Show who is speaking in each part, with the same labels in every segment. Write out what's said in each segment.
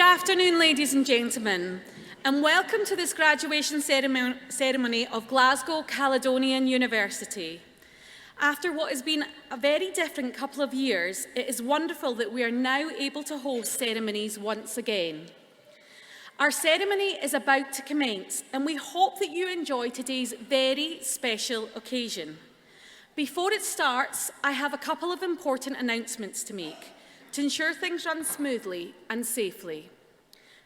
Speaker 1: afternoon, ladies and gentlemen, and welcome to this graduation ceremony of Glasgow Caledonian University. After what has been a very different couple of years, it is wonderful that we are now able to host ceremonies once again. Our ceremony is about to commence, and we hope that you enjoy today's very special occasion. Before it starts, I have a couple of important announcements to make to ensure things run smoothly and safely.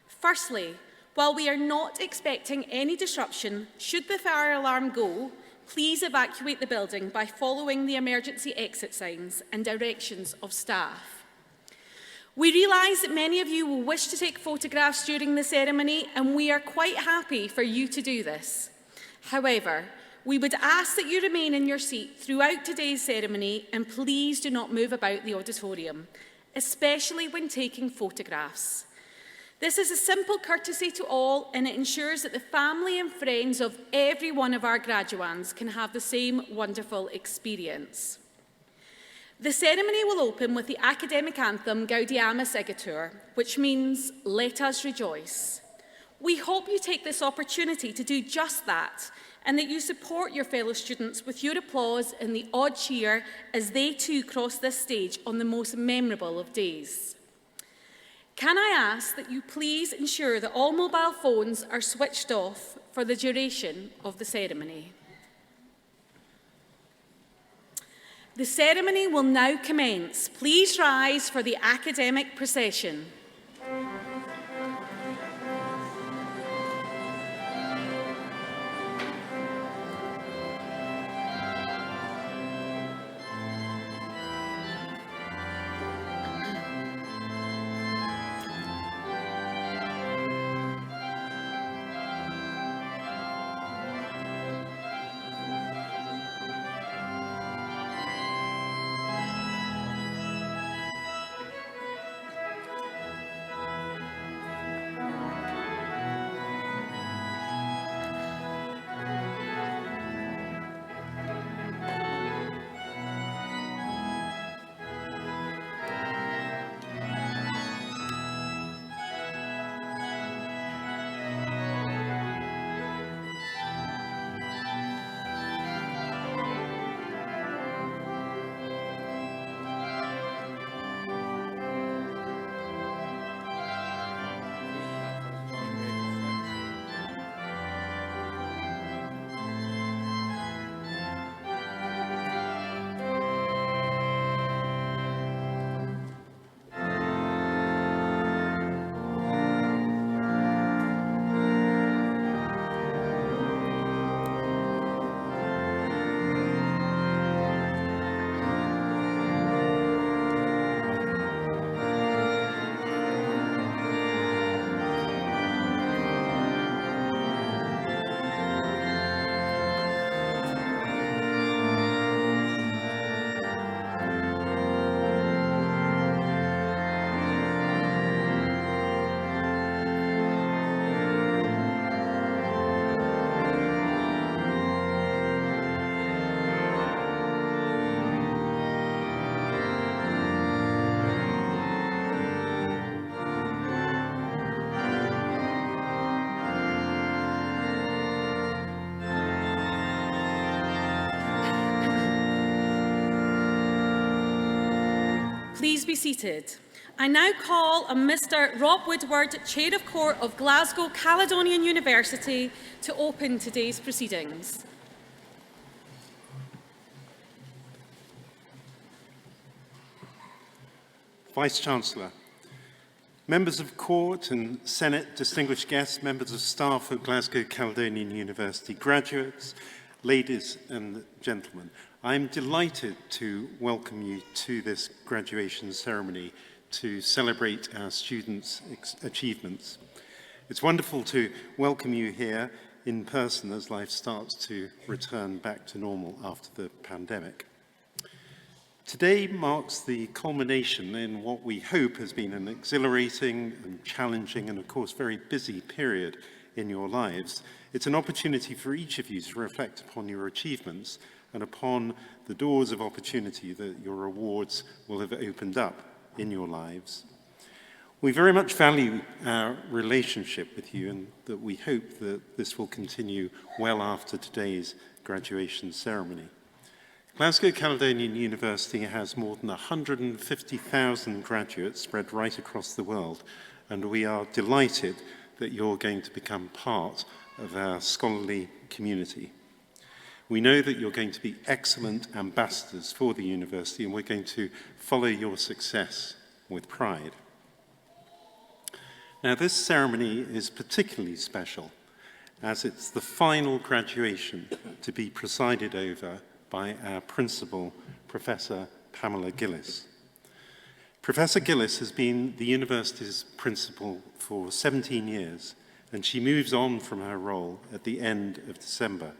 Speaker 1: Firstly, while we are not expecting any disruption, should the fire alarm go, please evacuate the building by following the emergency exit signs and directions of staff. We realise that many of you will wish to take photographs during the ceremony, and we are quite happy for you to do this. However, we would ask that you remain in your seat throughout today's ceremony, and please do not move about the auditorium, especially when taking photographs. This is a simple courtesy to all, and it ensures that the family and friends of every one of our graduands can have the same wonderful experience. The ceremony will open with the academic anthem Gaudiamus Igitur, which means "Let us rejoice." We hope you take this opportunity to do just that, and that you support your fellow students with your applause and the odd cheer as they too cross this stage on the most memorable of days. Can I ask that you please ensure that all mobile phones are switched off for the duration of the ceremony? The ceremony will now commence. Please rise for the academic procession. Please be seated. I now call on Mr. Rob Woodward, Chair of Court of Glasgow Caledonian University, to open today's proceedings.
Speaker 2: Vice-Chancellor, members of Court and Senate, distinguished guests, members of staff of Glasgow Caledonian University, graduates, ladies and gentlemen, I'm delighted to welcome you to this graduation ceremony to celebrate our students' achievements. It's wonderful to welcome you here in person as life starts to return back to normal after the pandemic. Today marks the culmination in what we hope has been an exhilarating and challenging and, of course, very busy period in your lives. It's an opportunity for each of you to reflect upon your achievements and upon the doors of opportunity that your awards will have opened up in your lives. We very much value our relationship with you and that we hope that this will continue well after today's graduation ceremony. Glasgow Caledonian University has more than 150,000 graduates spread right across the world, and we are delighted that you're going to become part of our scholarly community. We know that you're going to be excellent ambassadors for the university, and we're going to follow your success with pride. Now, this ceremony is particularly special, as it's the final graduation to be presided over by our principal, Professor Pamela Gillis. Professor Gillis has been the university's principal for 17 years, and she moves on from her role at the end of December.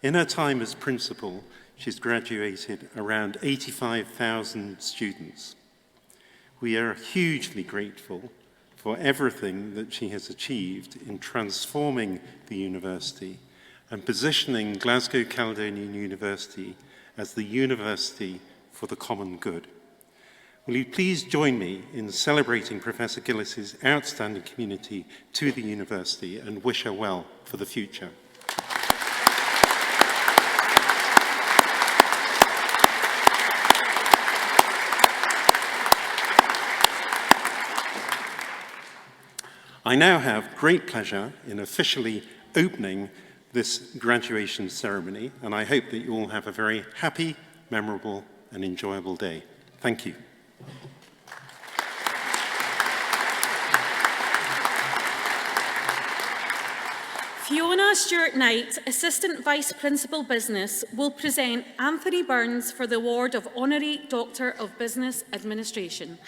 Speaker 2: In her time as principal, she's graduated around 85,000 students. We are hugely grateful for everything that she has achieved in transforming the university and positioning Glasgow Caledonian University as the university for the common good. Will you please join me in celebrating Professor Gillis's outstanding community to the university and wish her well for the future. I now have great pleasure in officially opening this graduation ceremony, and I hope that you all have a very happy, memorable, and enjoyable day. Thank you.
Speaker 1: Fiona Stewart-Knight, Assistant Vice Principal Business, will present Anthony Burns for the award of Honorary Doctor of Business Administration.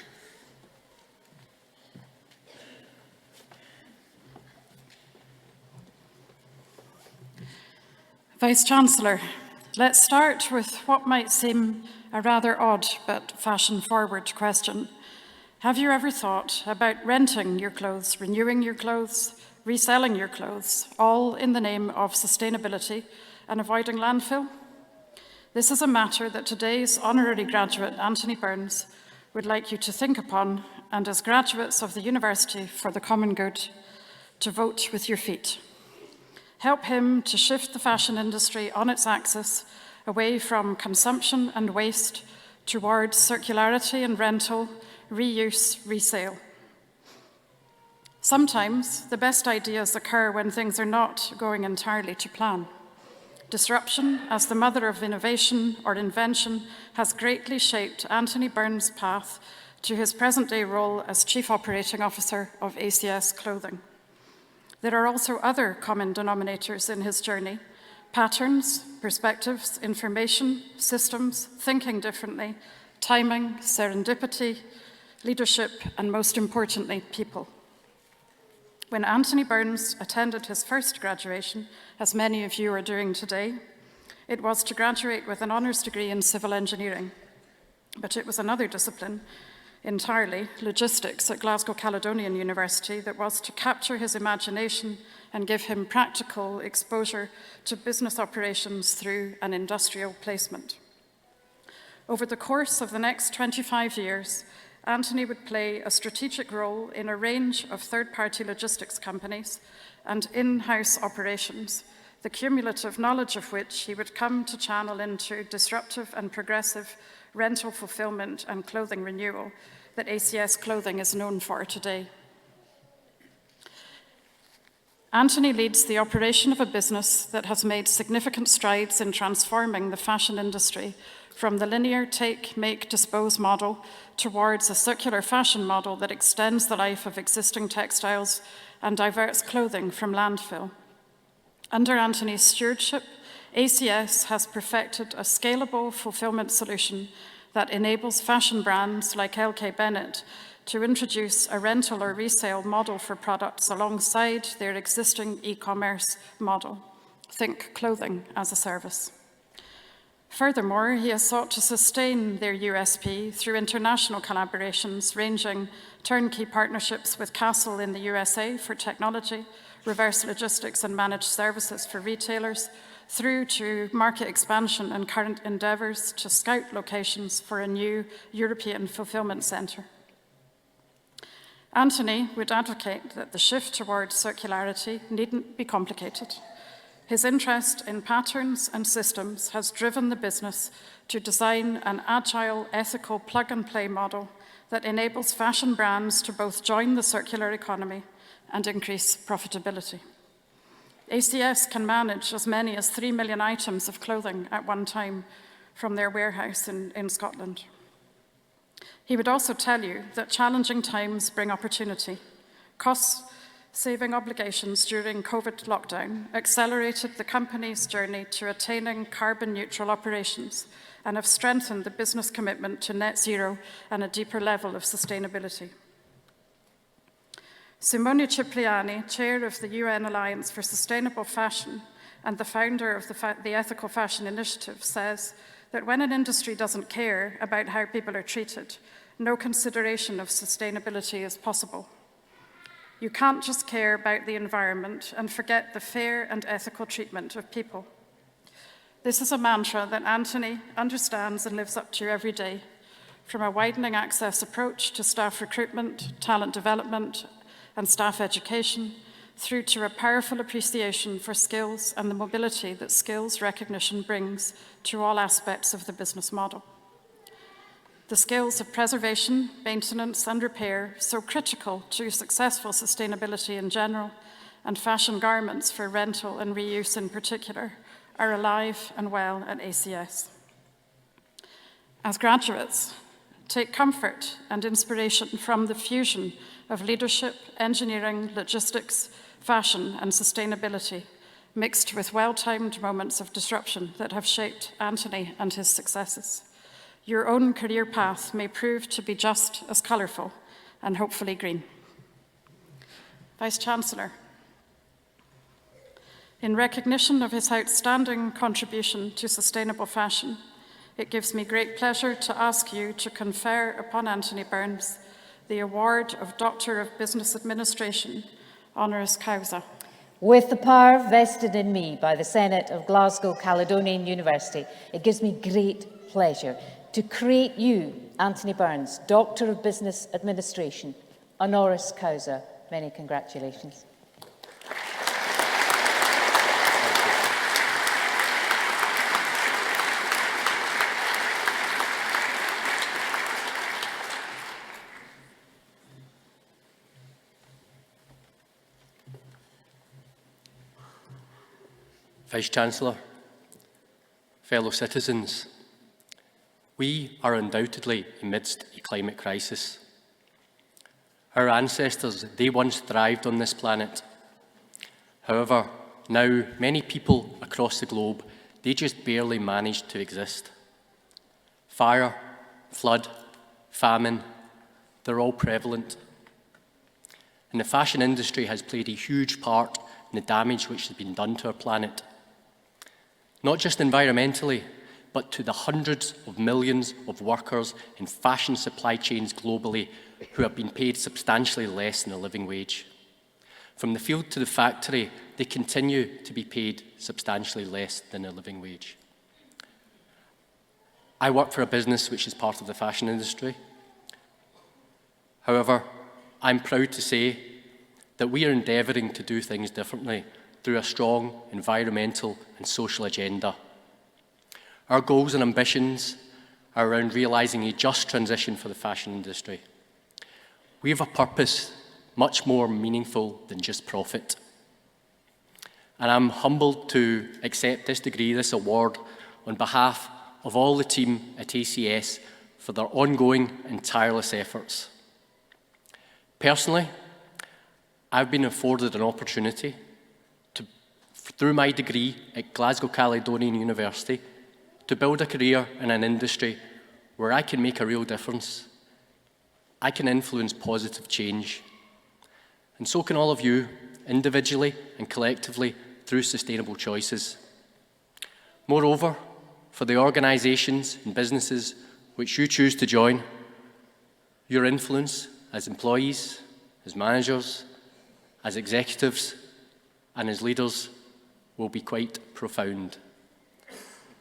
Speaker 3: Vice-Chancellor, let's start with what might seem a rather odd but fashion-forward question. Have you ever thought about renting your clothes, renewing your clothes, reselling your clothes, all in the name of sustainability and avoiding landfill? This is a matter that today's honorary graduate, Anthony Burns, would like you to think upon, and as graduates of the University for the Common Good, to vote with your feet. Help him to shift the fashion industry on its axis away from consumption and waste towards circularity and rental, reuse, resale. Sometimes the best ideas occur when things are not going entirely to plan. Disruption, as the mother of innovation or invention, has greatly shaped Anthony Burns' path to his present-day role as Chief Operating Officer of ACS Clothing. There are also other common denominators in his journey: patterns, perspectives, information, systems, thinking differently, timing, serendipity, leadership, and most importantly, people. When Anthony Burns attended his first graduation, as many of you are doing today, it was to graduate with an honours degree in civil engineering. But it was another discipline entirely, logistics at Glasgow Caledonian University, that was to capture his imagination and give him practical exposure to business operations through an industrial placement. Over the course of the next 25 years, Anthony would play a strategic role in a range of third-party logistics companies and in-house operations, the cumulative knowledge of which he would come to channel into disruptive and progressive rental fulfillment and clothing renewal that ACS Clothing is known for today. Anthony leads the operation of a business that has made significant strides in transforming the fashion industry from the linear take, make, dispose model towards a circular fashion model that extends the life of existing textiles and diverts clothing from landfill. Under Anthony's stewardship, ACS has perfected a scalable fulfillment solution that enables fashion brands like LK Bennett to introduce a rental or resale model for products alongside their existing e-commerce model. Think clothing as a service. Furthermore, he has sought to sustain their USP through international collaborations ranging turnkey partnerships with Castle in the USA for technology, reverse logistics and managed services for retailers, through to market expansion and current endeavours to scout locations for a new European fulfilment centre. Anthony would advocate that the shift towards circularity needn't be complicated. His interest in patterns and systems has driven the business to design an agile, ethical plug-and-play model that enables fashion brands to both join the circular economy and increase profitability. ACS can manage as many as 3 million items of clothing at one time from their warehouse in Scotland. He would also tell you that challenging times bring opportunity. Cost-saving obligations during COVID lockdown accelerated the company's journey to attaining carbon-neutral operations and have strengthened the business commitment to net zero and a deeper level of sustainability. Simone Cipriani, chair of the UN Alliance for Sustainable Fashion and the founder of the Ethical Fashion Initiative, says that when an industry doesn't care about how people are treated, no consideration of sustainability is possible. You can't just care about the environment and forget the fair and ethical treatment of people. This is a mantra that Anthony understands and lives up to every day, from a widening access approach to staff recruitment, talent development, and staff education, through to a powerful appreciation for skills and the mobility that skills recognition brings to all aspects of the business model. The skills of preservation, maintenance, and repair, so critical to successful sustainability in general, and fashion garments for rental and reuse in particular, are alive and well at ACS. As graduates, take comfort and inspiration from the fusion of leadership, engineering, logistics, fashion, and sustainability, mixed with well-timed moments of disruption that have shaped Anthony and his successes. Your own career path may prove to be just as colourful and hopefully green. Vice-Chancellor, in recognition of his outstanding contribution to sustainable fashion, it gives me great pleasure to ask you to confer upon Anthony Burns the award of Doctor of Business Administration, honoris causa.
Speaker 4: With the power vested in me by the Senate of Glasgow Caledonian University, it gives me great pleasure to create you, Anthony Burns, Doctor of Business Administration, honoris causa. Many congratulations.
Speaker 5: Vice-Chancellor, fellow citizens, we are undoubtedly amidst a climate crisis. Our ancestors, they once thrived on this planet. However, now many people across the globe, they just barely manage to exist. Fire, flood, famine, they're all prevalent. And the fashion industry has played a huge part in the damage which has been done to our planet. Not just environmentally, but to the hundreds of millions of workers in fashion supply chains globally who have been paid substantially less than a living wage. From the field to the factory, they continue to be paid substantially less than a living wage. I work for a business which is part of the fashion industry. However, I'm proud to say that we are endeavouring to do things differently through a strong environmental and social agenda. Our goals and ambitions are around realising a just transition for the fashion industry. We have a purpose much more meaningful than just profit. And I'm humbled to accept this degree, this award, on behalf of all the team at ACS for their ongoing and tireless efforts. Personally, I've been afforded an opportunity to, through my degree at Glasgow Caledonian University, to build a career in an industry where I can make a real difference. I can influence positive change. And so can all of you, individually and collectively, through sustainable choices. Moreover, for the organisations and businesses which you choose to join, your influence as employees, as managers, as executives, and as leaders will be quite profound.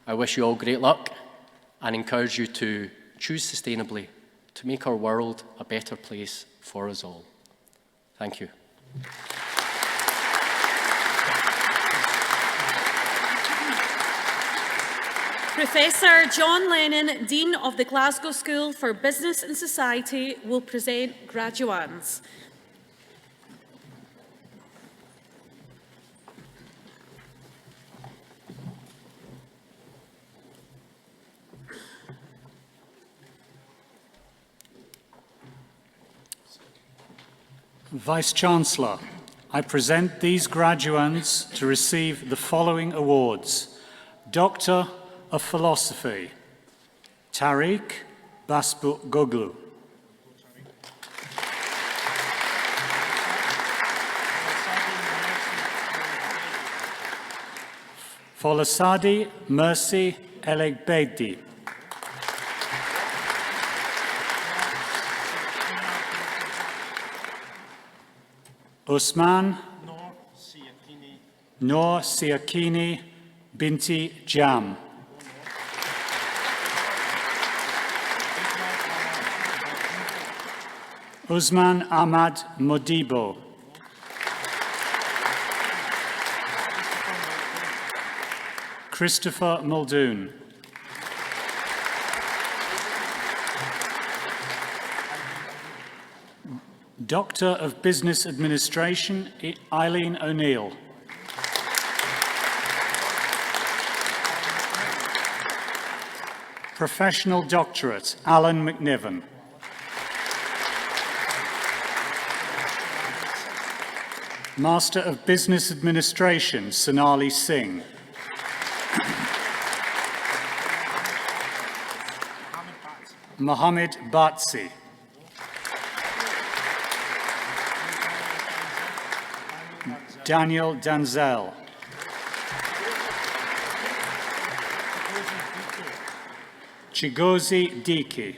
Speaker 5: I wish you all great luck and encourage you to choose sustainably to make our world a better place for us all. Thank you.
Speaker 1: Professor John Lennon, Dean of the Glasgow School for Business and Society, will present graduands.
Speaker 6: Vice-Chancellor, I present these graduands to receive the following awards. Doctor of Philosophy, Tariq Basbugoglu. Folasadi Mercy Elegbedi. Usman Noor Siakini Binti Jam. Usman Ahmad Modibo. Christopher Muldoon. Doctor of Business Administration, Eileen O'Neill. Professional Doctorate, Alan McNiven. Master of Business Administration, Sonali Singh. Mohammed Batsi. Daniel Danzel. Chigozi Diki.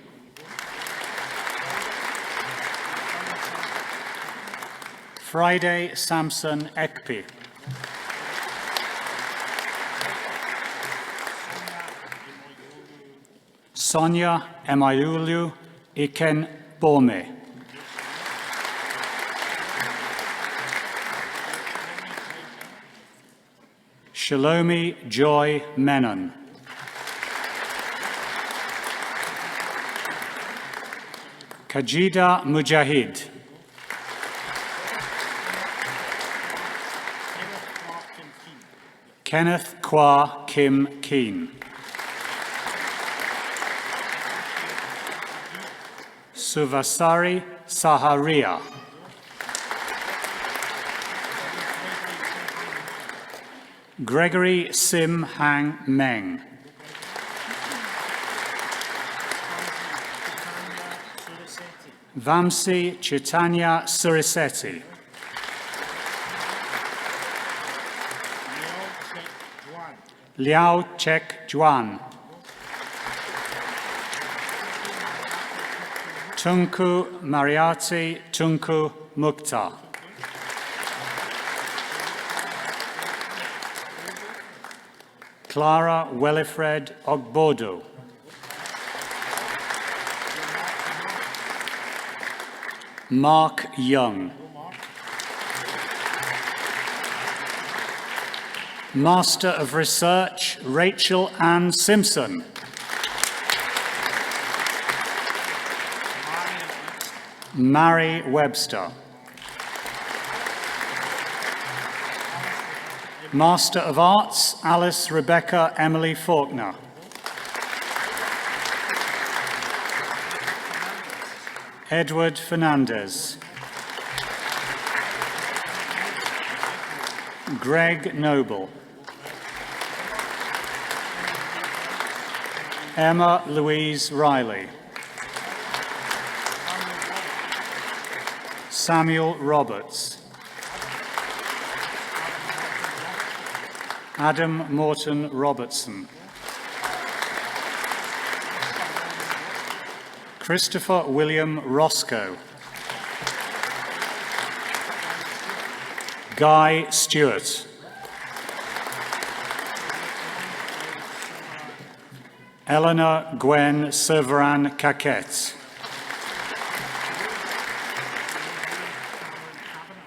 Speaker 6: Friday Samson Ekpi. Sonia Emayulu Iken Bome. Shalomi Joy Menon. Kajida Mujahid. Kenneth Kwa Kim Keen. Suvasari Saharia. Gregory Sim Hang Meng. Vamsi Chaitanya Suriseti. Liao Chek Juan. Tunku Mariati Tunku Mukta. Clara Welifred Ogbodo. Mark Young. Master of Research, Rachel Ann Simpson. Mary Webster. Master of Arts, Alice Rebecca Emily Faulkner. Edward Fernandez. Greg Noble. Emma Louise Riley. Samuel Roberts. Adam Morton Robertson. Christopher William Roscoe. Guy Stewart. Eleanor Gwen Serveran Caquette.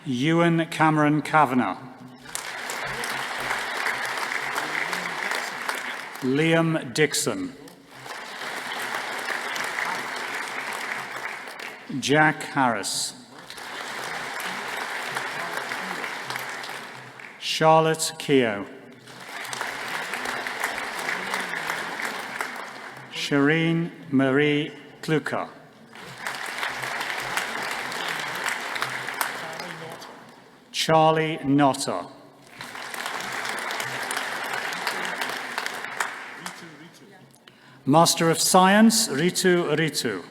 Speaker 6: Ewan Cameron Kavanagh. Liam Dixon. Jack Harris. Charlotte Keogh. Shireen Marie Kluka. Charlie Notter. Master of Science, Ritu Ritu.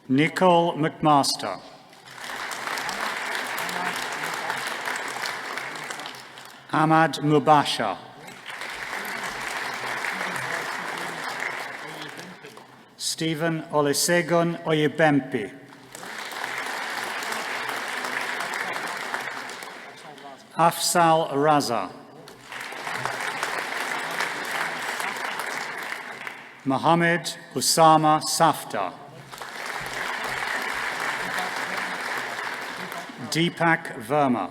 Speaker 6: Nicole McMaster. Ahmad Mubasha. Stephen Olusegun Oyebempi. Afsal Raza. Mohammed Usama Safta. Deepak Verma.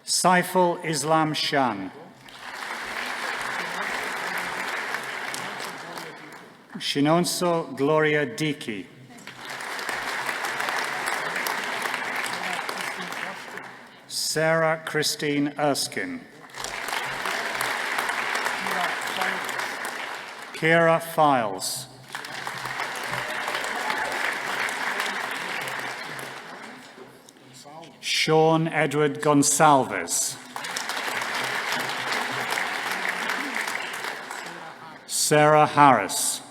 Speaker 6: Saiful Islam Shan. Shinonso Gloria Diki. Sarah Christine Erskine. Kira Files. Sean Edward Gonsalves. Sarah Harris.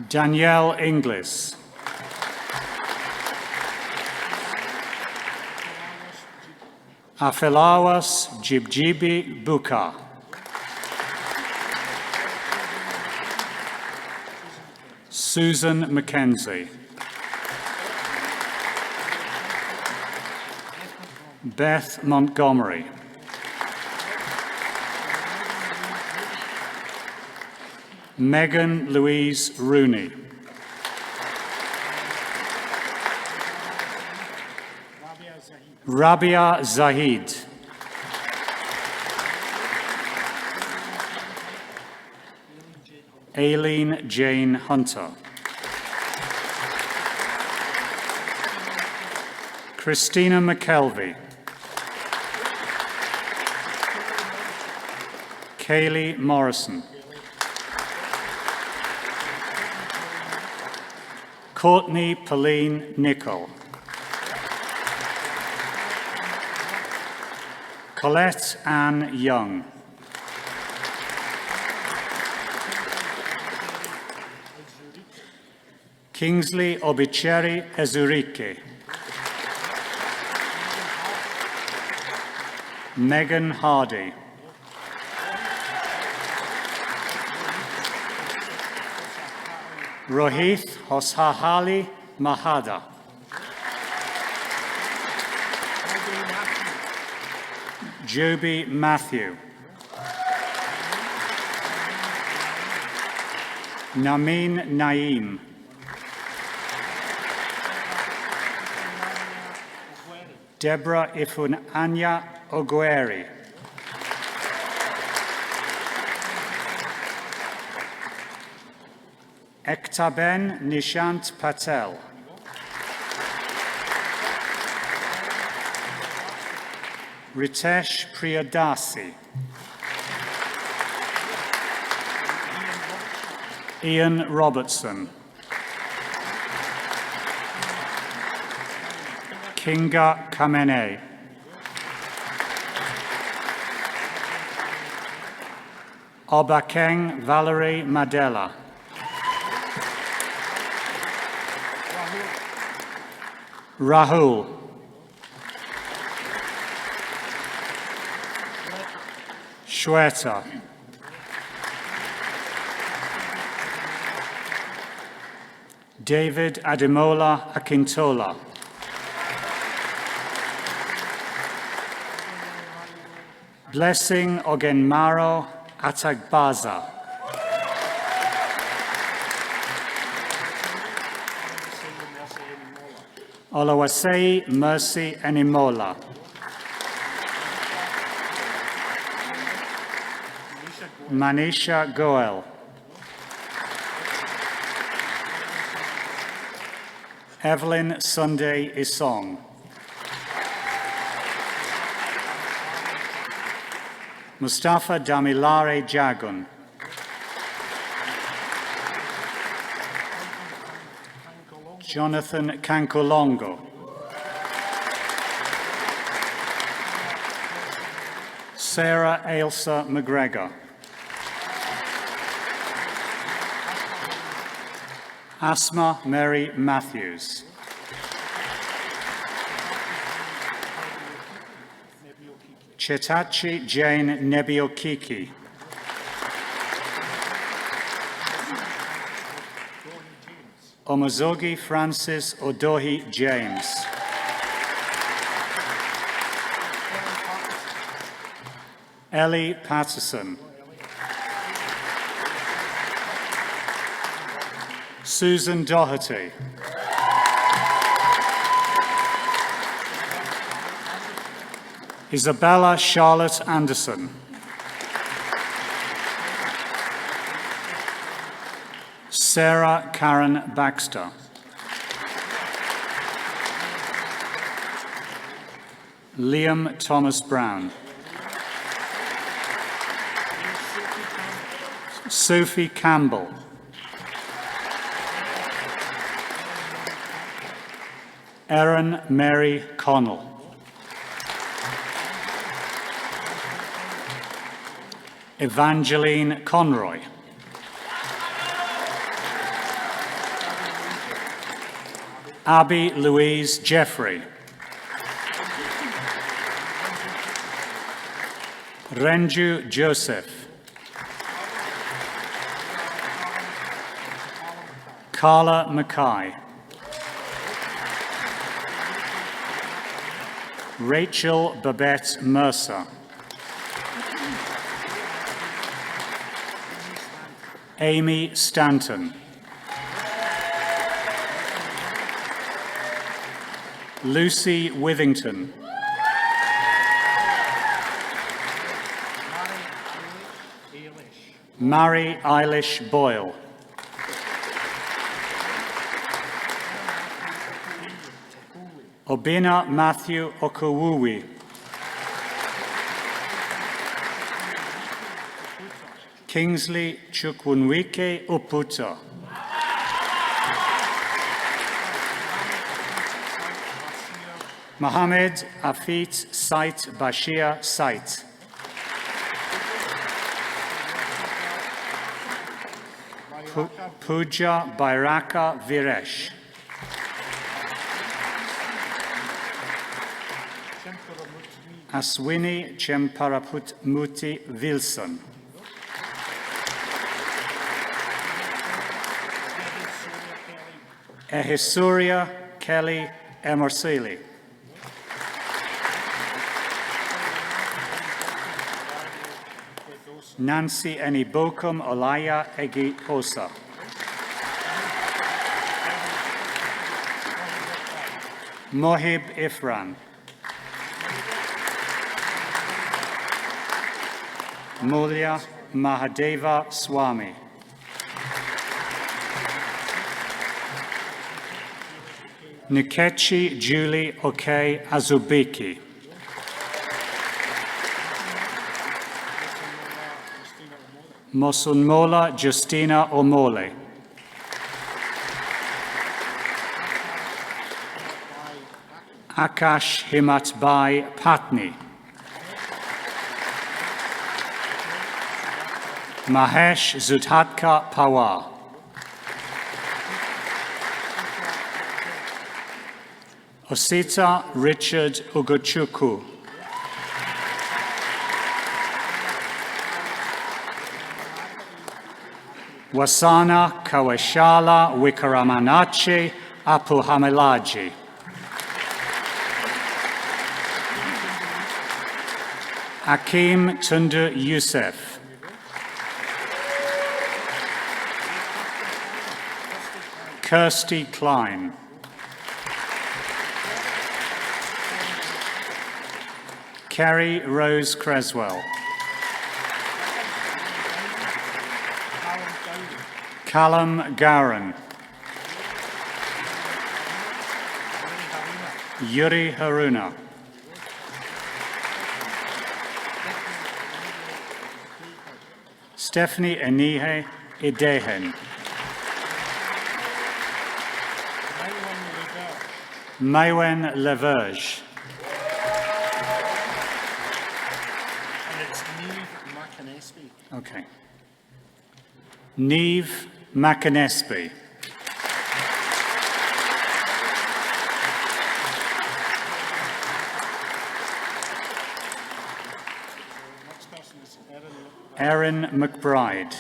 Speaker 6: Danielle Inglis. Afelawas Jibjibi Buka. Susan Mackenzie. Beth Montgomery. Megan Louise Rooney. Rabia Zahid. Aileen Jane Hunter. Christina McKelvey. Kaylee Morrison. Courtney Pauline Nichol. Colette Ann Young. Kingsley Obicheri Ezurike. Megan Hardy. Rohith Hoshahali Mahada. Joby Matthew. Namin Naeem. Deborah Ifunanya Ogueri. Ektaben Nishant Patel. Ritesh Priyadasi. Ian Robertson. Kinga Kamene. Obakeng Valerie Madela. Rahul. Shweta. David Ademola Akintola. Blessing Ogenmaro Atagbaza. Olawasei Mercy Enimola. Manisha Goel. Evelyn Sunday Isong. Mustafa Damilare Jagun. Jonathan Kankolongo. Sarah Ailsa McGregor. Asma Mary Matthews. Chetachi Jane Nebiokiki. Omozogi Francis Odohi James. Ellie Patterson. Susan Doherty. Isabella Charlotte Anderson. Sarah Karen Baxter. Liam Thomas Brown. Sophie Campbell. Erin Mary Connell. Evangeline Conroy. Abby Louise Jeffrey. Renju Joseph. Carla Mackay. Rachel Babette Mercer. Amy Stanton. Lucy Withington. Mary Eilish Boyle. Obina Matthew Okowuwi. Kingsley Chukwunwike Uputa. Mohammed Afit Sait Bashir Sait. Pooja Bairaka Viresh. Aswini Chemparaputmuti Wilson. Ehisurya Kelly Emersili. Nancy Enibokum Olaya Egi Osa. Mohib Ifran. Mulya Mahadeva Swami. Nikechi Julie Oke Azubiki. Mosunmola Justina Omole. Akash Himatbai Patni. Mahesh Zuthatka Pawar. Osita Richard Ugochukwu. Wasana Kaweshala Wikaramanache Apuhamelaji. Akim Tunde Youssef. Kirsty Klein. Kerry Rose Creswell. Callum Gowran. Yuri Haruna. Stephanie Enihe Idehen. Maïwen Leverge.
Speaker 7: And it's Neve McAnesby.
Speaker 6: Okay. Neve McAnesby.
Speaker 7: Next person is
Speaker 6: Erin McBride.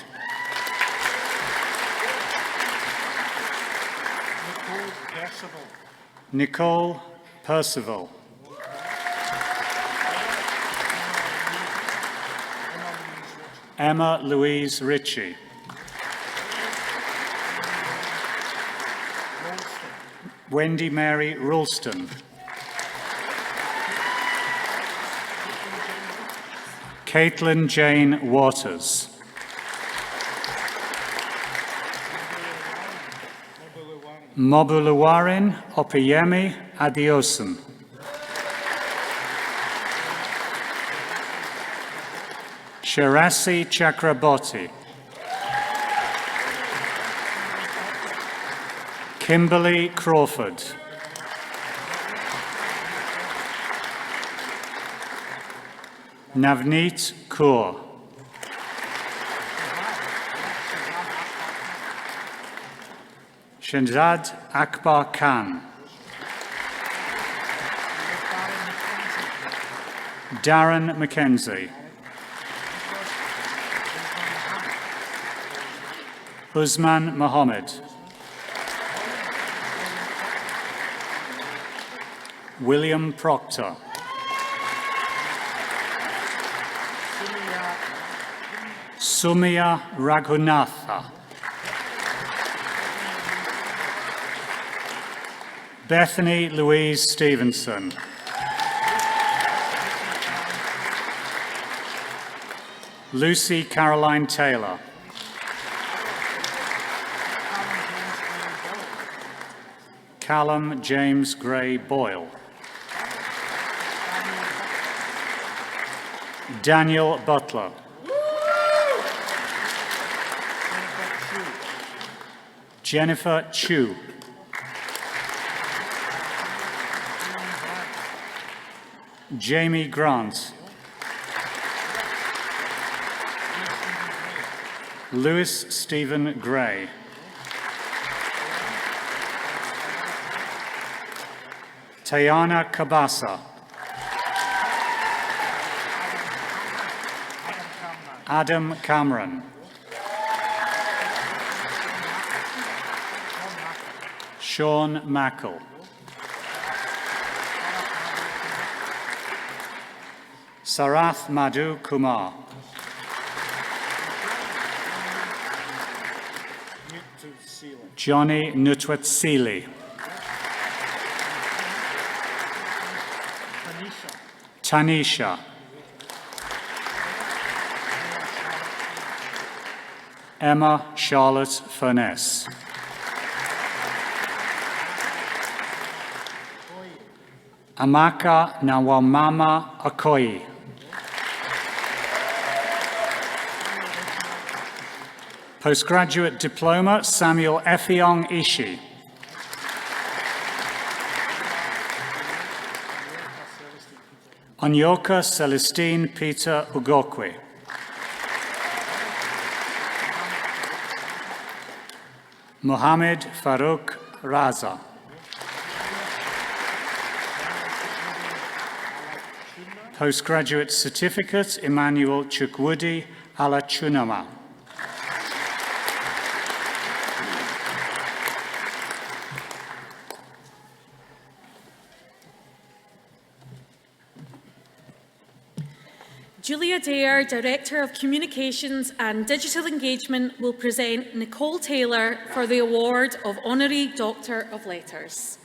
Speaker 7: Nicole Percival.
Speaker 6: Nicole Percival. Emma Louise Ritchie. Wendy Mary Ralston. Caitlin Jane Waters. Mobuluwarin Opeyemi Adiosun. Sharasi Chakraborty. Kimberly Crawford. Navneet Kaur. Shenzad Akbar Khan. Darren McKenzie. Usman Mohammed. William Proctor. Sumia Raghunatha. Bethany Louise Stevenson. Lucy Caroline Taylor. Callum James Gray Boyle. Daniel Butler. Jennifer Chu. Jamie Grant. Lewis Stephen Gray. Tayana Kabasa. Adam Cameron. Sean Mackle. Sarath Madhu Kumar. Johnny Nutwatsili. Tanisha. Emma Charlotte Furness. Amaka Nawamama Okoye. Postgraduate Diploma Samuel Effiong Ishi. Onyoka Celestine Peter Ugokwe. Mohammed Farouk Raza. Postgraduate Certificate Emmanuel Chukwudi Alachunama.
Speaker 1: Julia Dare, Director of Communications and Digital Engagement, will present Nicole Taylor for the award of Honorary Doctor of Letters.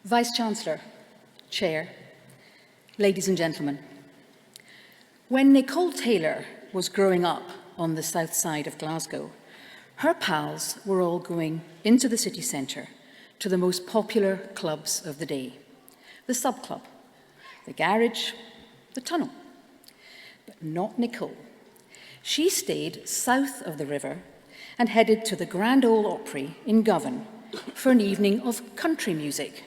Speaker 8: Vice-Chancellor, Chair, ladies and gentlemen, when Nicole Taylor was growing up on the south side of Glasgow, her pals were all going into the city centre to the most popular clubs of the day, the Sub Club, the Garage, the Tunnel. But not Nicole. She stayed south of the river and headed to the Grand Ole Opry in Govan for an evening of country music.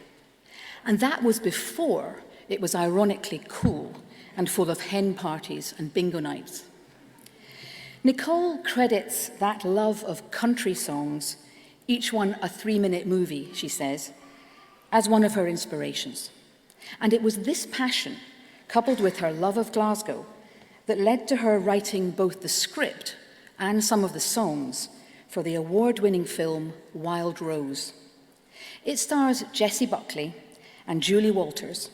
Speaker 8: And that was before it was ironically cool and full of hen parties and bingo nights. Nicole credits that love of country songs, each one a 3-minute movie, she says, as one of her inspirations. And it was this passion, coupled with her love of Glasgow, that led to her writing both the script and some of the songs for the award-winning film Wild Rose. It stars Jessie Buckley and Julie Walters,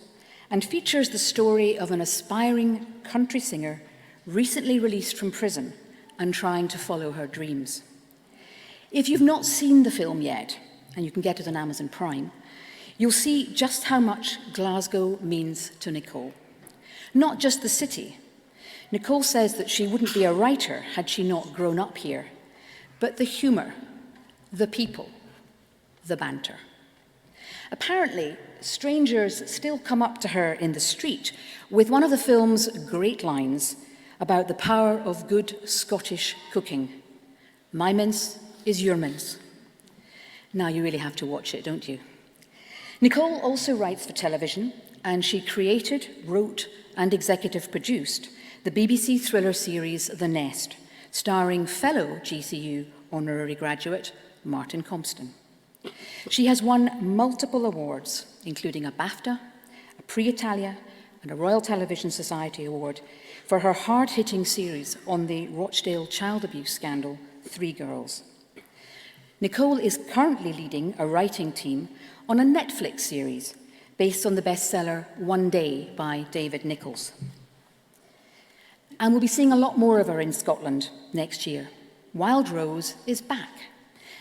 Speaker 8: and features the story of an aspiring country singer recently released from prison and trying to follow her dreams. If you've not seen the film yet, and you can get it on Amazon Prime, you'll see just how much Glasgow means to Nicole. Not just the city. Nicole says that she wouldn't be a writer had she not grown up here, but the humour, the people, the banter. Apparently, strangers still come up to her in the street with one of the film's great lines about the power of good Scottish cooking. My mince is your mince. Now you really have to watch it, don't you? Nicole also writes for television, and she created, wrote, and executive produced the BBC thriller series The Nest, starring fellow GCU honorary graduate Martin Compston. She has won multiple awards, including a BAFTA, a Prix Italia, and a Royal Television Society Award for her hard-hitting series on the Rochdale child abuse scandal, Three Girls. Nicole is currently leading a writing team on a Netflix series based on the bestseller One Day by David Nicholls. And we'll be seeing a lot more of her in Scotland next year. Wild Rose is back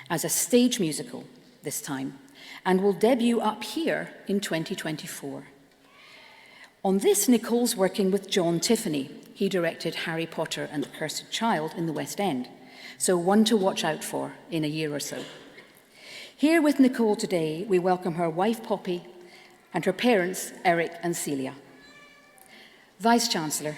Speaker 8: as a stage musical this time, and will debut up here in 2024. On this, Nicole's working with John Tiffany. He directed Harry Potter and the Cursed Child in the West End, so one to watch out for in a year or so. Here with Nicole today, we welcome her wife Poppy and her parents Eric and Celia. Vice-Chancellor,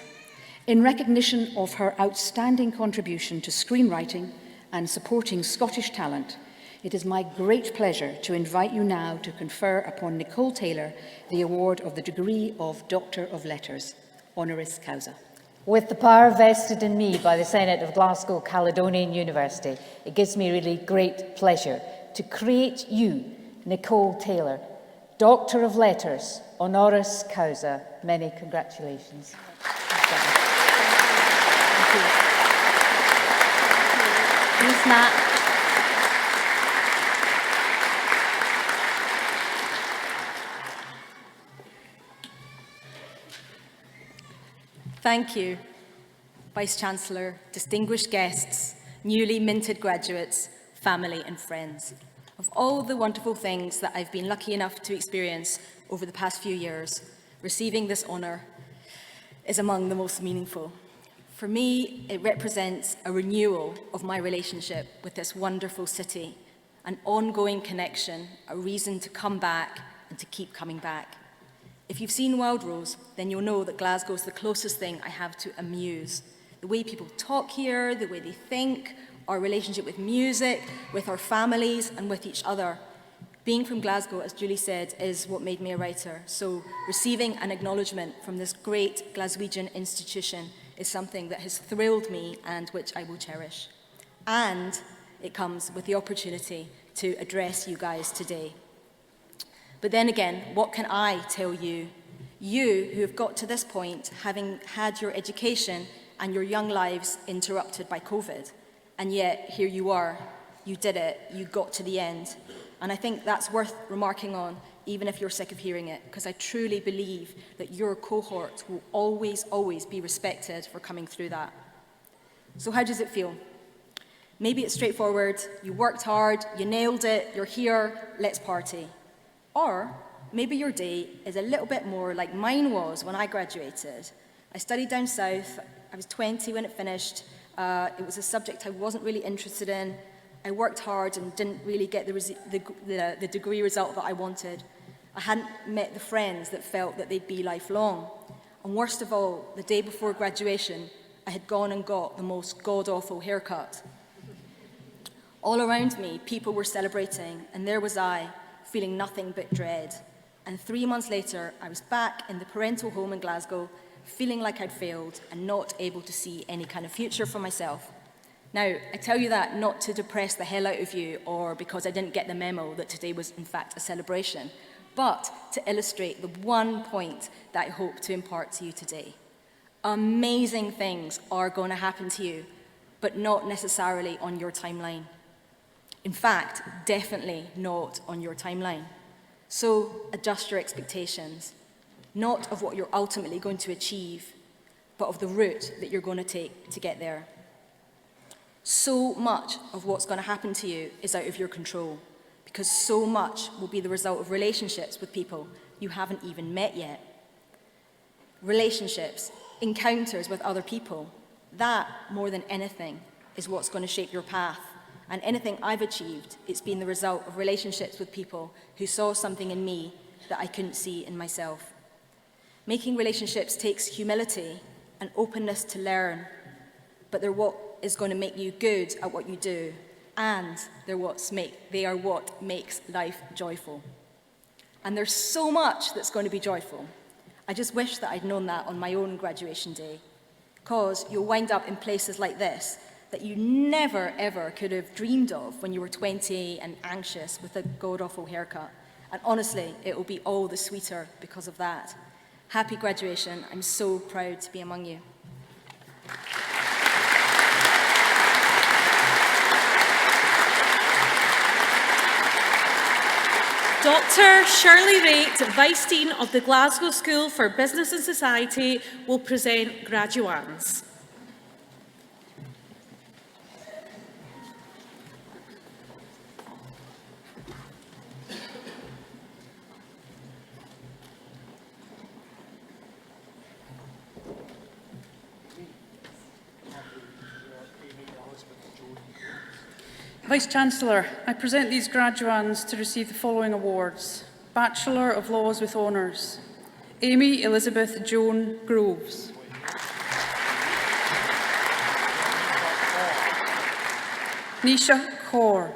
Speaker 8: in recognition of her outstanding contribution to screenwriting and supporting Scottish talent, it is my great pleasure to invite you now to confer upon Nicole Taylor the award of the degree of Doctor of Letters, honoris causa.
Speaker 4: With the power vested in me by the Senate of Glasgow Caledonian University, it gives me really great pleasure to create you, Nicole Taylor, Doctor of Letters, honoris causa. Many congratulations. Thank you. Thanks, Matt.
Speaker 9: Thank you, Vice-Chancellor, distinguished guests, newly minted graduates, family and friends. Of all the wonderful things that I've been lucky enough to experience over the past few years, receiving this honour is among the most meaningful. For me, it represents a renewal of my relationship with this wonderful city, an ongoing connection, a reason to come back and to keep coming back. If you've seen Wild Rose, then you'll know that Glasgow is the closest thing I have to a muse. The way people talk here, the way they think, our relationship with music, with our families, and with each other. Being from Glasgow, as Julie said, is what made me a writer. So receiving an acknowledgement from this great Glaswegian institution is something that has thrilled me and which I will cherish. And it comes with the opportunity to address you guys today. But then again, what can I tell you? You who have got to this point, having had your education and your young lives interrupted by COVID, and yet here you are, you did it, you got to the end. And I think that's worth remarking on, even if you're sick of hearing it, because I truly believe that your cohort will always, always be respected for coming through that. So how does it feel? Maybe it's straightforward, you worked hard, you nailed it, you're here, let's party. Or maybe your day is a little bit more like mine was when I graduated. I studied down south, I was 20 when it finished, it was a subject I wasn't really interested in. I worked hard and didn't really get the degree result that I wanted. I hadn't met the friends that felt that they'd be lifelong. And worst of all, the day before graduation, I had gone and got the most god-awful haircut. All around me, people were celebrating, and there was I, feeling nothing but dread. And 3 months later, I was back in the parental home in Glasgow, feeling like I'd failed and not able to see any kind of future for myself. Now, I tell you that not to depress the hell out of you or because I didn't get the memo that today was in fact a celebration, but to illustrate the one point that I hope to impart to you today. Amazing things are going to happen to you, but not necessarily on your timeline. In fact, definitely not on your timeline. So adjust your expectations, not of what you're ultimately going to achieve, but of the route that you're going to take to get there. So much of what's going to happen to you is out of your control, because so much will be the result of relationships with people you haven't even met yet. Relationships, encounters with other people, that, more than anything, is what's going to shape your path. And anything I've achieved, it's been the result of relationships with people who saw something in me that I couldn't see in myself. Making relationships takes humility and openness to learn, but they're what is going to make you good at what you do, and they are what makes life joyful. And there's so much that's going to be joyful. I just wish that I'd known that on my own graduation day, because you'll wind up in places like this that you never, ever could have dreamed of when you were 20 and anxious with a god-awful haircut. And honestly, it will be all the sweeter because of that. Happy graduation. I'm so proud to be among you.
Speaker 1: Dr. Shirley Raitt, Vice Dean of the Glasgow School for Business and Society, will present graduands.
Speaker 3: Vice-Chancellor, I present these graduands to receive the following awards. Bachelor of Laws with Honours, Amy Elizabeth Joan Groves. Nisha Kaur.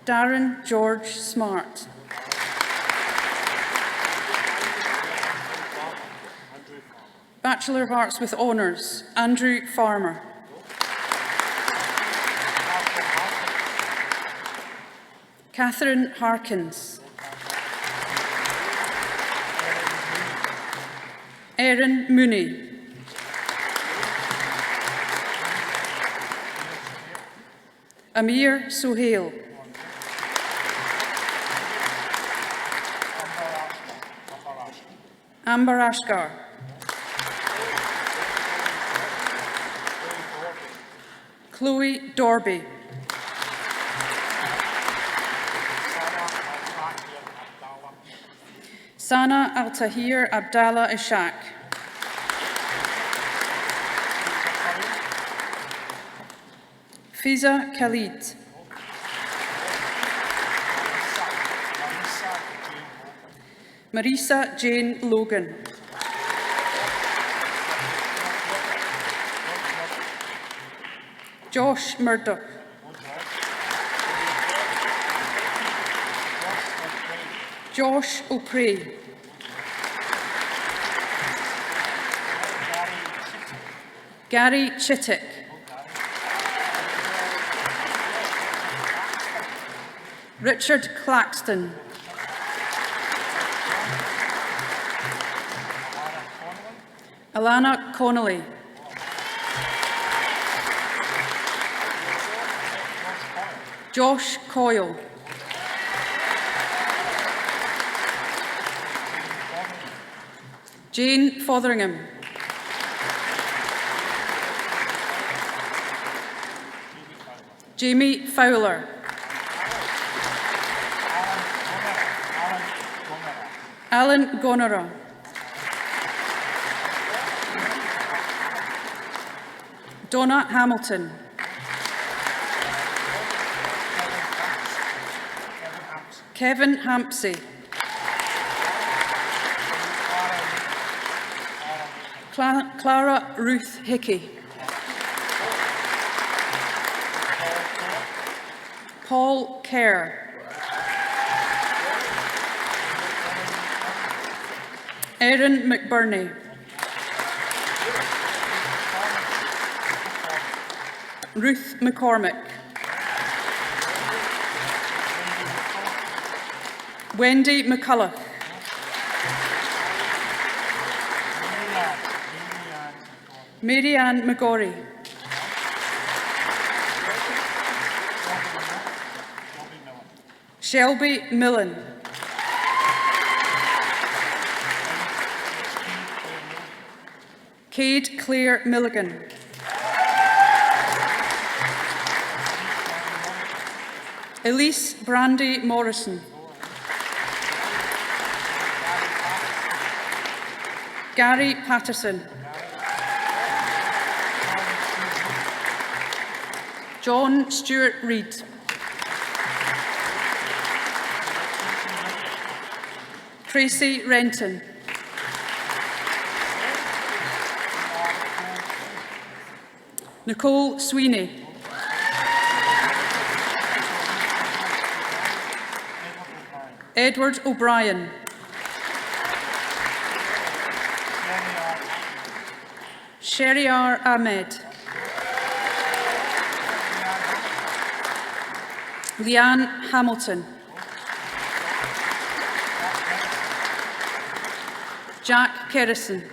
Speaker 3: Darren George Smart. Bachelor of Arts with Honours, Andrew Farmer. Catherine Harkins. Erin Mooney. Amir Sohail. Amber Ashgar. Chloe Dorby. Sana Al-Tahir Abdallah Ishaq. Fiza Khalid. Marisa Jane Logan. Josh Murdoch. Josh O'Prey. Gary Chittick. Richard Claxton. Alana Connolly. Josh Coyle. Jane Fotheringham. Jamie Fowler. Alan Gonera. Donna Hamilton. Kevin Hampsey. Clara Ruth Hickey. Paul Kerr. Erin McBurney. Ruth McCormick. Wendy McCullough. Mary-Ann McGorry. Shelby Millen. Cade Claire Milligan. Elise Brandy Morrison. Gary Patterson. John Stewart Reid. Tracy Renton. Nicole Sweeney. Edward O'Brien. Sheriar Ahmed. Leanne Hamilton. Jack Kerrison.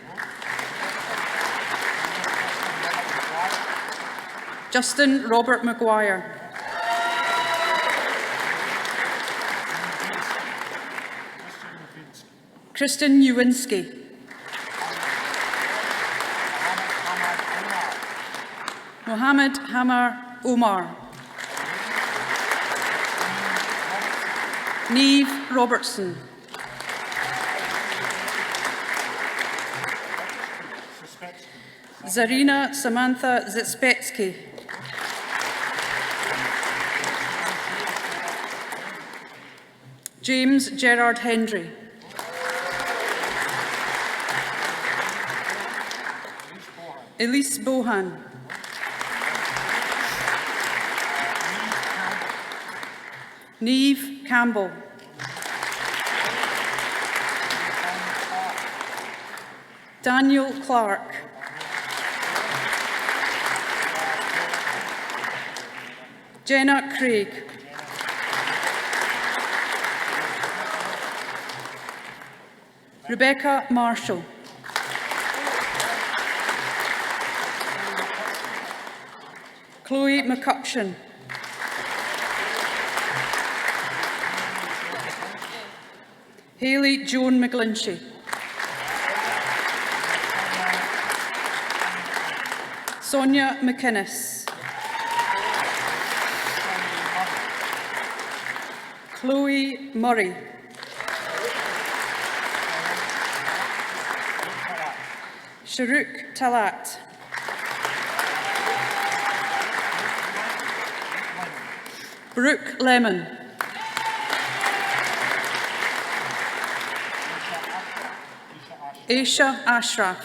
Speaker 3: Justin Robert Maguire. Kristen Nowinski. Mohammed Hamar Omar. Neve Robertson. Zarina Samantha Zitspetsky. James Gerard Hendry. Elise Bohan. Neve Campbell. Daniel Clark. Jenna Craig. Rebecca Marshall. Chloe McCutcheon. Hayley Joan McGlinchey. Sonia McInnes. Chloe Murray. Sharuk Talat. Brooke Lemon. Aisha Ashraf.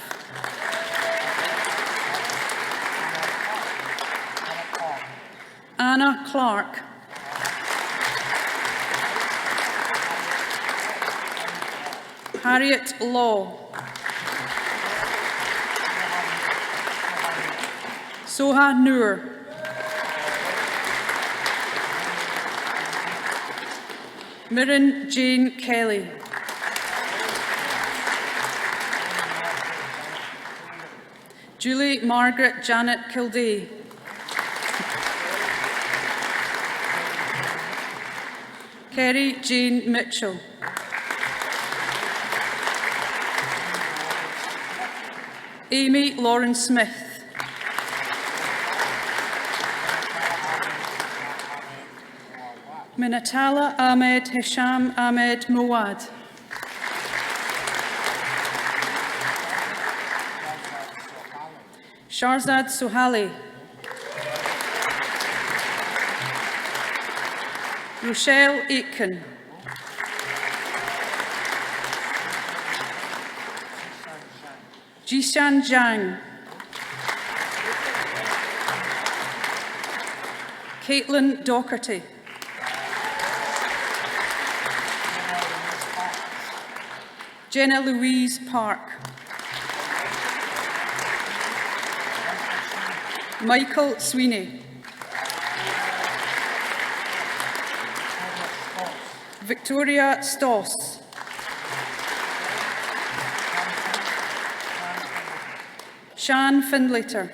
Speaker 3: Anna Clark. Harriet Law. Soha Noor. Mirren Jane Kelly. Julie Margaret Janet Kildee. Kerry Jane Mitchell. Amy Lauren Smith. Minatala Ahmed Hisham Ahmed Mawad. Sharzad Sohali. Rochelle Aitken. Jishan Zhang. Caitlin Docherty. Jenna Louise Park. Michael Sweeney. Victoria Stoss. Shan Findlater.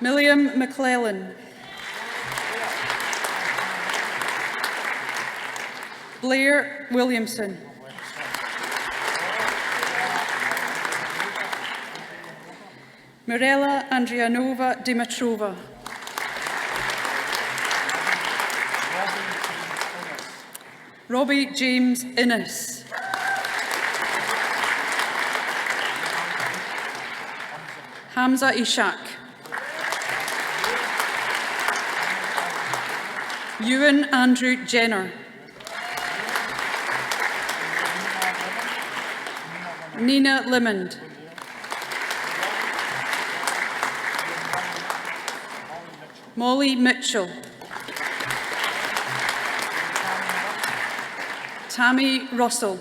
Speaker 3: Milliam McClellan. Blair Williamson. Mirella Andrianova Dimitrova. Robbie James Innes. Hamza Ishak. Ewan Andrew Jenner. Nina Limond. Molly Mitchell. Tammy Russell.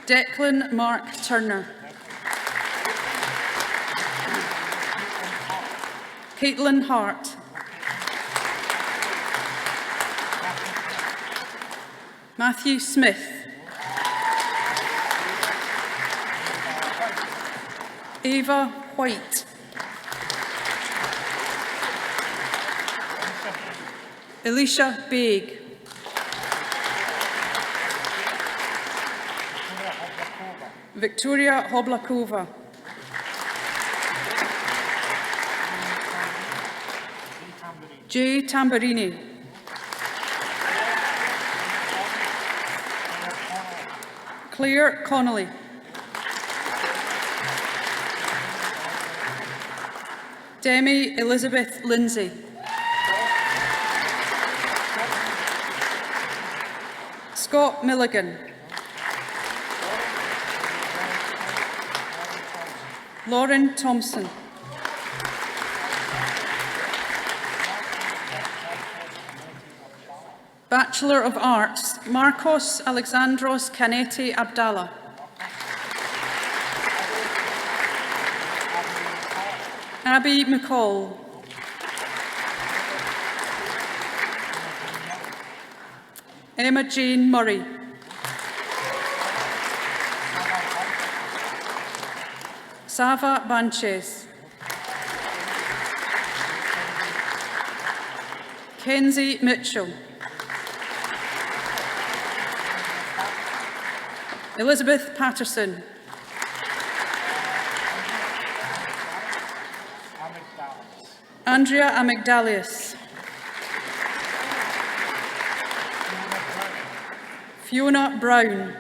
Speaker 3: Declan Mark Turner. Caitlin Hart. Matthew Smith. Ava White. Alicia Baig. Victoria Hoblakova. Jay Tamburini. Claire Connolly. Demi Elizabeth Lindsay. Scott Milligan. Lauren Thompson. Bachelor of Arts, Marcos Alexandros Canete Abdallah. Abby McCall. Emma Jane Murray. Sava Banchez. Kenzie Mitchell. Elizabeth Patterson. Andrea Amygdalius. Fiona Brown.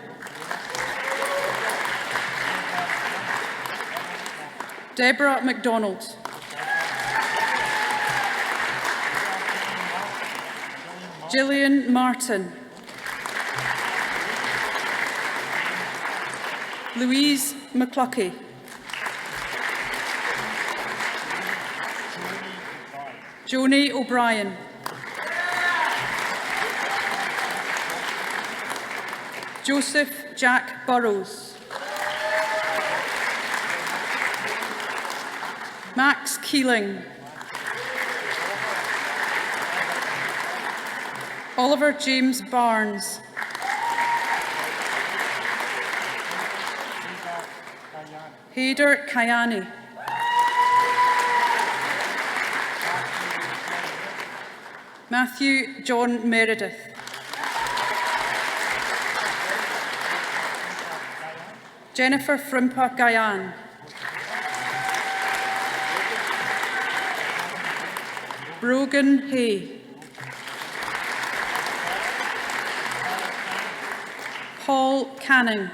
Speaker 3: Deborah MacDonald. Gillian Martin. Louise McCluckey. Joni O'Brien. Joseph Jack Burrows. Max Keeling. Oliver James Barnes. Haider Kayani. Matthew John Meredith. Jennifer Frimpa Gayan. Brogan Hay. Paul Canning.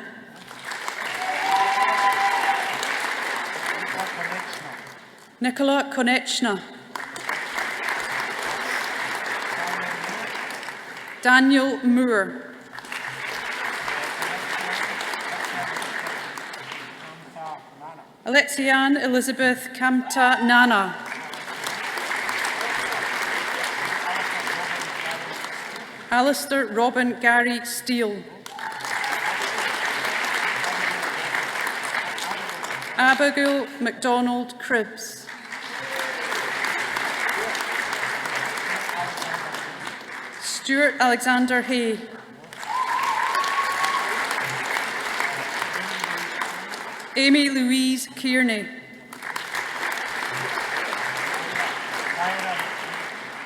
Speaker 3: Nicola Konechna. Daniel Moore. Alexiane Elizabeth Kamta Nana. Alistair Robin Gary Steele. Abigail MacDonald Cribbs. Stuart Alexander Hay. Amy Louise Kearney.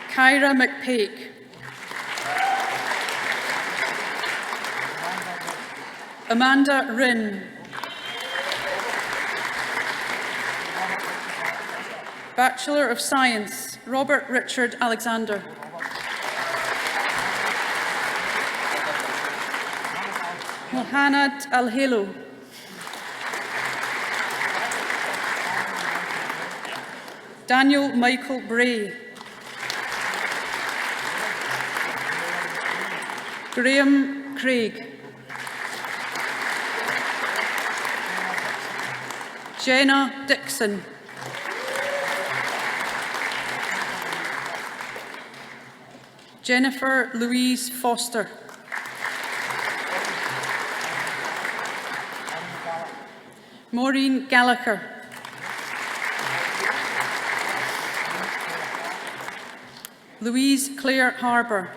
Speaker 3: Kyra McPake. Amanda Rinn. Bachelor of Science, Robert Richard Alexander. Mohanad Al-Hilo. Daniel Michael Bray. Graham Craig. Jenna Dixon. Jennifer Louise Foster. Maureen Gallagher. Louise Clare Harbour.